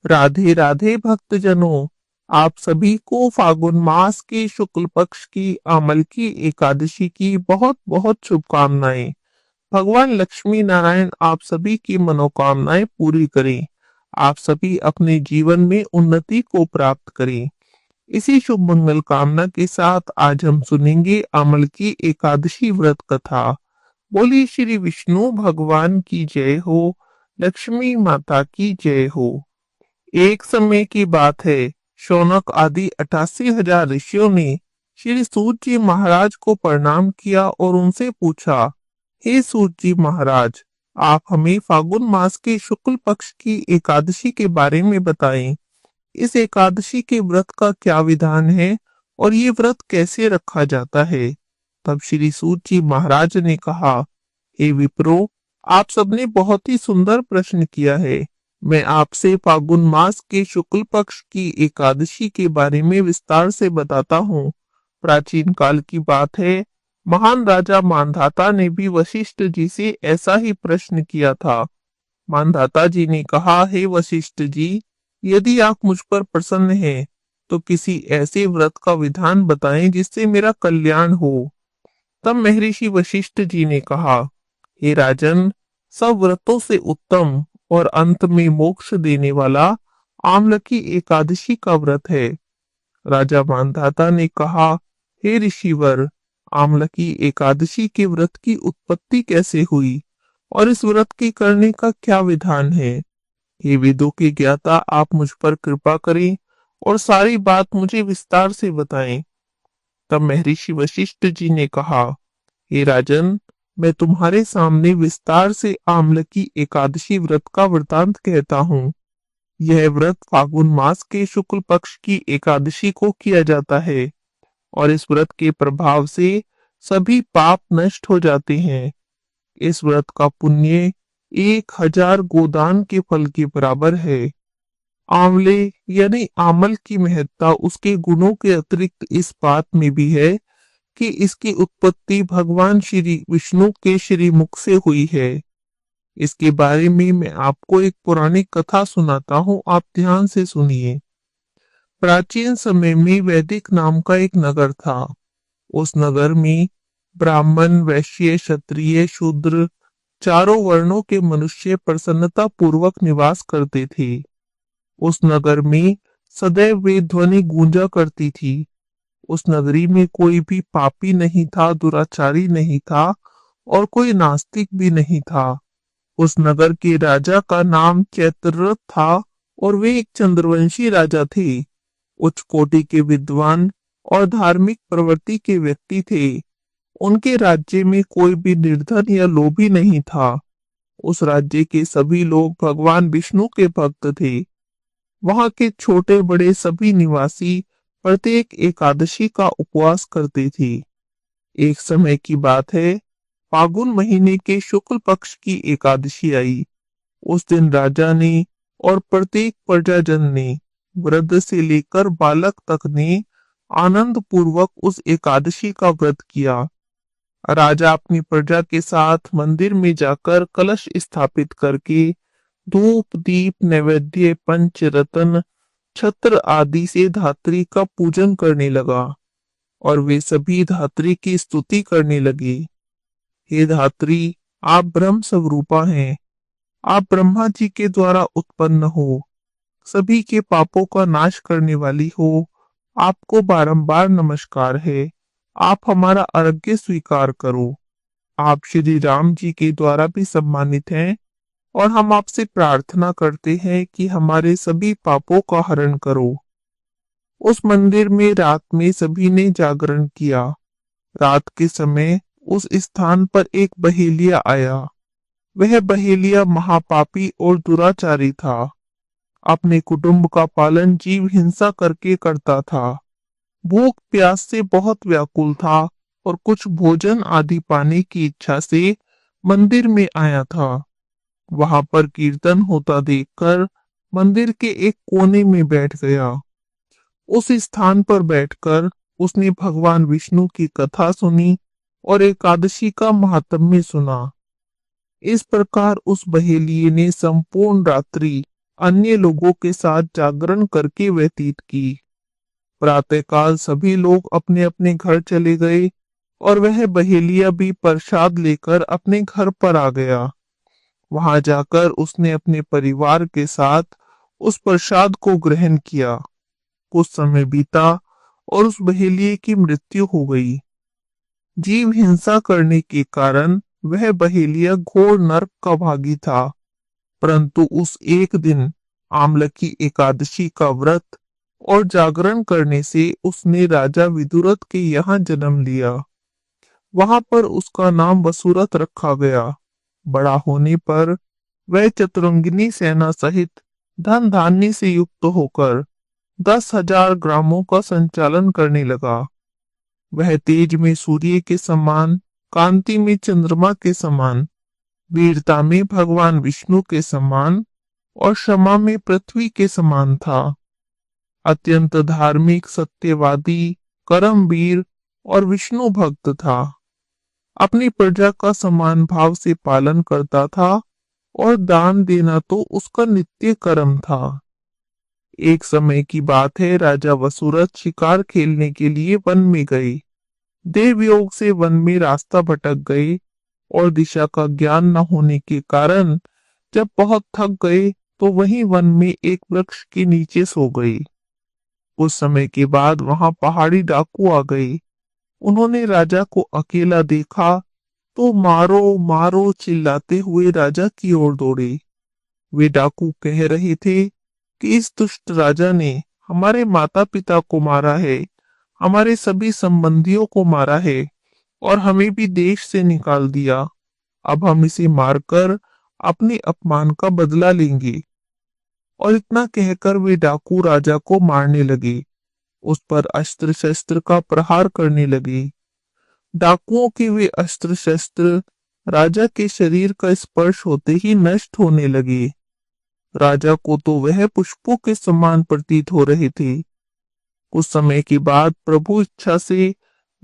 राधे राधे भक्तजनों। आप सभी को फागुन मास के शुक्ल पक्ष की अमल की एकादशी की बहुत बहुत शुभकामनाएं। भगवान लक्ष्मी नारायण आप सभी की मनोकामनाएं पूरी करें। आप सभी अपने जीवन में उन्नति को प्राप्त करें। इसी शुभ मंगल कामना के साथ आज हम सुनेंगे अमल की एकादशी व्रत कथा। बोलिए श्री विष्णु भगवान की जय हो। लक्ष्मी माता की जय हो। एक समय की बात है, शौनक आदि 88,000 ऋषियों ने श्री सूत जी महाराज को प्रणाम किया और उनसे पूछा, हे सूत जी महाराज, आप हमें फागुन मास के शुक्ल पक्ष की एकादशी के बारे में बताएं। इस एकादशी के व्रत का क्या विधान है और ये व्रत कैसे रखा जाता है। तब श्री सूत जी महाराज ने कहा, हे विप्रो, आप सबने बहुत ही सुंदर प्रश्न किया है। मैं आपसे फागुन मास के शुक्ल पक्ष की एकादशी के बारे में विस्तार से बताता हूँ। प्राचीन काल की बात है, महान राजा मानधाता ने भी वशिष्ठ जी से ऐसा ही प्रश्न किया था। मानधाता जी ने कहा, हे वशिष्ठ जी, यदि आप मुझ पर प्रसन्न हैं, तो किसी ऐसे व्रत का विधान बताएं जिससे मेरा कल्याण हो। तब महर्षि वशिष्ठ जी ने कहा, हे राजन, सब व्रतों से उत्तम और अंत में मोक्ष देने वाला आमलकी एकादशी का व्रत है। राजा मानधाता ने कहा, हे ऋषिवर, आमलकी एकादशी के व्रत की उत्पत्ति कैसे हुई और इस व्रत के करने का क्या विधान है। हे वेदों के ज्ञाता, आप मुझ पर कृपा करें और सारी बात मुझे विस्तार से बताएं। तब महर्षि वशिष्ठ जी ने कहा, हे राजन, मैं तुम्हारे सामने विस्तार से आमलकी एकादशी व्रत का वृतांत कहता हूँ। यह व्रत फागुन मास के शुक्ल पक्ष की एकादशी को किया जाता है और इस व्रत के प्रभाव से सभी पाप नष्ट हो जाते हैं। इस व्रत का पुण्य 1,000 गोदान के फल के बराबर है। आंवले यानी आमल की महत्ता उसके गुणों के अतिरिक्त इस बात में भी है कि इसकी उत्पत्ति भगवान श्री विष्णु के श्री मुख से हुई है। इसके बारे में मैं आपको एक पौराणिक कथा सुनाता हूँ, आप ध्यान से सुनिए। प्राचीन समय में वैदिक नाम का एक नगर था। उस नगर में ब्राह्मण, वैश्य, क्षत्रिय, शूद्र चारों वर्णों के मनुष्य प्रसन्नता पूर्वक निवास करते थे। उस नगर में सदैव वेद ध्वनि गूंजा करती थी। उस नगरी में कोई भी पापी नहीं था, दुराचारी नहीं था और कोई नास्तिक भी नहीं था। उस नगर के राजा का नाम चैत्ररथ था और वे एक चंद्रवंशी राजा थे। उच्च कोटि के विद्वान और धार्मिक प्रवृत्ति के व्यक्ति थे। उनके राज्य में कोई भी निर्धन या लोभी नहीं था। उस राज्य के सभी लोग भगवान विष्णु के भक्त थे। वहां के छोटे बड़े सभी निवासी प्रत्येक एकादशी का उपवास करते थे। एक समय की बात है, फागुन महीने के शुक्ल पक्ष की एकादशी आई। उस दिन राजा ने और प्रत्येक प्रजाजन ने, वृद्ध से लेकर बालक तक ने आनंद पूर्वक उस एकादशी का व्रत किया। राजा अपनी प्रजा के साथ मंदिर में जाकर कलश स्थापित करके धूप, दीप, नैवेद्य, पंचरत्न, छत्र आदि से धात्री का पूजन करने लगा और वे सभी धात्री की स्तुति करने लगे। हे धात्री, आप ब्रह्म स्वरूपा हैं। आप ब्रह्मा जी के द्वारा उत्पन्न हो, सभी के पापों का नाश करने वाली हो। आपको बारंबार नमस्कार है। आप हमारा अर्घ्य स्वीकार करो। आप श्री राम जी के द्वारा भी सम्मानित हैं और हम आपसे प्रार्थना करते हैं कि हमारे सभी पापों का हरण करो। उस मंदिर में रात में सभी ने जागरण किया। रात के समय उस स्थान पर एक बहेलिया आया। वह बहेलिया महापापी और दुराचारी था। अपने कुटुंब का पालन जीव हिंसा करके करता था। भूख प्यास से बहुत व्याकुल था और कुछ भोजन आदि पाने की इच्छा से मंदिर में आया था। वहां पर कीर्तन होता देखकर मंदिर के एक कोने में बैठ गया। उस स्थान पर बैठकर उसने भगवान विष्णु की कथा सुनी और एकादशी का महात्म्य सुना। इस प्रकार उस बहेलिये ने संपूर्ण रात्रि अन्य लोगों के साथ जागरण करके व्यतीत की। प्रातःकाल सभी लोग अपने अपने घर चले गए और वह बहेलिया भी प्रसाद लेकर अपने घर पर आ गया। वहां जाकर उसने अपने परिवार के साथ उस प्रसाद को ग्रहण किया। कुछ समय बीता और उस बहेलिये की मृत्यु हो गई। जीव हिंसा करने के कारण वह बहेलिया घोर नरक का भागी था। परंतु उस एक दिन आमलकी एकादशी का व्रत और जागरण करने से उसने राजा विदुरथ के यहाँ जन्म लिया। वहां पर उसका नाम वसुरथ रखा गया। बड़ा होने पर वह चतुरंगिनी सेना सहित धन धान्य से युक्त होकर 10,000 ग्रामों का संचालन करने लगा। वह तेज में सूर्य के समान, कांति में चंद्रमा के समान, वीरता में भगवान विष्णु के समान और क्षमा में पृथ्वी के समान था। अत्यंत धार्मिक, सत्यवादी, कर्मवीर और विष्णु भक्त था। अपनी प्रजा का समान भाव से पालन करता था और दान देना तो उसका नित्य कर्म था। एक समय की बात है, राजा वसुरथ शिकार खेलने के लिए वन में गए। देवयोग से वन में रास्ता भटक गए और दिशा का ज्ञान न होने के कारण जब बहुत थक गए तो वहीं वन में एक वृक्ष के नीचे सो गए। कुछ समय के बाद वहां पहाड़ी डाकू आ गए। उन्होंने राजा को अकेला देखा तो मारो मारो चिल्लाते हुए राजा की ओर दौड़े। वे डाकू कह रहे थे कि इस दुष्ट राजा ने हमारे माता पिता को मारा है, हमारे सभी संबंधियों को मारा है और हमें भी देश से निकाल दिया। अब हम इसे मारकर अपने अपमान का बदला लेंगे। और इतना कहकर वे डाकू राजा को मारने लगे, उस पर अस्त्र शस्त्र का प्रहार करने लगे। डाकुओं के वे अस्त्र शस्त्र राजा के शरीर का स्पर्श होते ही नष्ट होने लगे। राजा को तो वह पुष्पों के समान प्रतीत हो रहे थे। कुछ समय के बाद प्रभु इच्छा से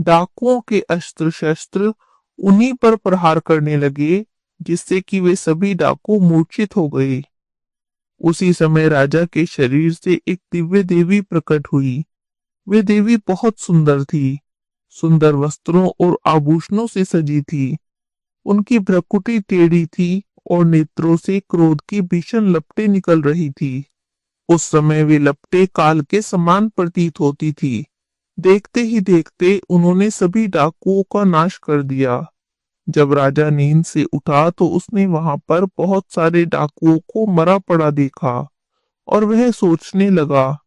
डाकुओं के अस्त्र शस्त्र उन्हीं पर प्रहार करने लगे, जिससे कि वे सभी डाकू मूर्छित हो गए। उसी समय राजा के शरीर से एक दिव्य देवी प्रकट हुई। वे देवी बहुत सुंदर थी, सुंदर वस्त्रों और आभूषणों से सजी थी। उनकी भ्रुकुटी टेढ़ी थी और नेत्रों से क्रोध की भीषण लपटें निकल रही थी। उस समय वे लपटें काल के समान प्रतीत होती थी। देखते ही देखते उन्होंने सभी डाकुओं का नाश कर दिया। जब राजा नींद से उठा तो उसने वहां पर बहुत सारे डाकुओं को मरा पड़ा देखा और वह सोचने लगा,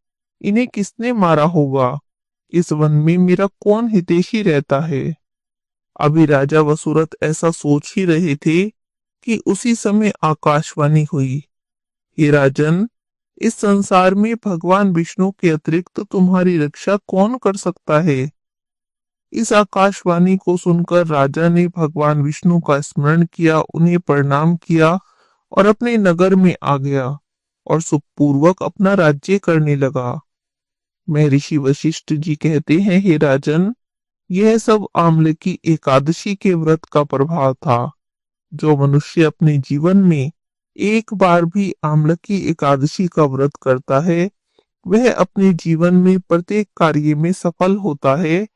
इन्हें किसने मारा होगा? इस वन में मेरा कौन हितैषी रहता है? अभी राजा वसुरथ ऐसा सोच ही रहे थे कि उसी समय आकाशवाणी हुई, हे राजन, इस संसार में भगवान विष्णु के अतिरिक्त तुम्हारी रक्षा कौन कर सकता है? इस आकाशवाणी को सुनकर राजा ने भगवान विष्णु का स्मरण किया, उन्हें प्रणाम किया और अपने नगर में आ गया और सुखपूर्वक अपना राज्य करने लगा। महर्षि वशिष्ठ जी कहते हैं, हे राजन, यह सब आमलकी एकादशी के व्रत का प्रभाव था। जो मनुष्य अपने जीवन में एक बार भी आमलकी एकादशी का व्रत करता है, वह अपने जीवन में प्रत्येक कार्य में सफल होता है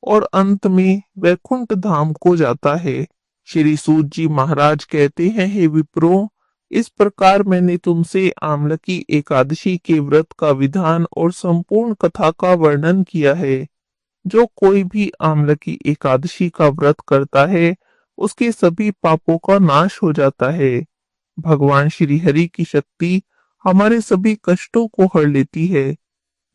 और अंत में वैकुंठ धाम को जाता है। श्री सूत जी महाराज कहते हैं, हे विप्रो, इस प्रकार मैंने तुमसे आमलकी एकादशी के व्रत का विधान और संपूर्ण कथा का वर्णन किया है। जो कोई भी आमलकी एकादशी का व्रत करता है, उसके सभी पापों का नाश हो जाता है। भगवान श्री हरि की शक्ति हमारे सभी कष्टों को हर लेती है।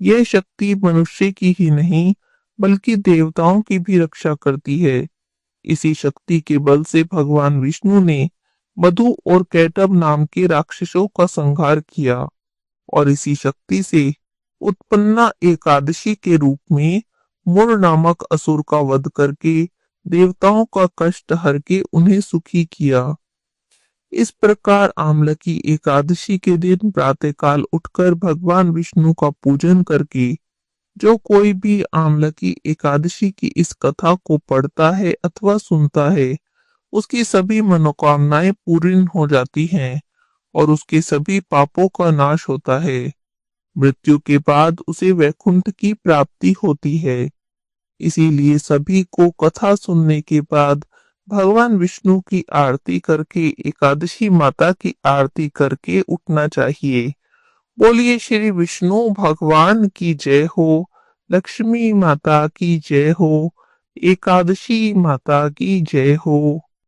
यह शक्ति मनुष्य की ही नहीं बल्कि देवताओं की भी रक्षा करती है। इसी शक्ति के बल से भगवान विष्णु ने मधु और कैटभ नाम के राक्षसों का संहार किया और इसी शक्ति से उत्पन्ना एकादशी के रूप में मुर नामक असुर का वध करके देवताओं का कष्ट हर के उन्हें सुखी किया। इस प्रकार आमलकी एकादशी के दिन प्रातःकाल उठकर भगवान विष्णु का पूजन करके जो कोई भी आमलकी एकादशी की इस कथा को पढ़ता है अथवा सुनता है, उसकी सभी मनोकामनाएं पूर्ण हो जाती हैं और उसके सभी पापों का नाश होता है। मृत्यु के बाद उसे वैकुंठ की प्राप्ति होती है। इसीलिए सभी को कथा सुनने के बाद भगवान विष्णु की आरती करके एकादशी माता की आरती करके उठना चाहिए। बोलिए श्री विष्णु भगवान की जय हो, लक्ष्मी माता की जय हो, एकादशी माता की जय हो।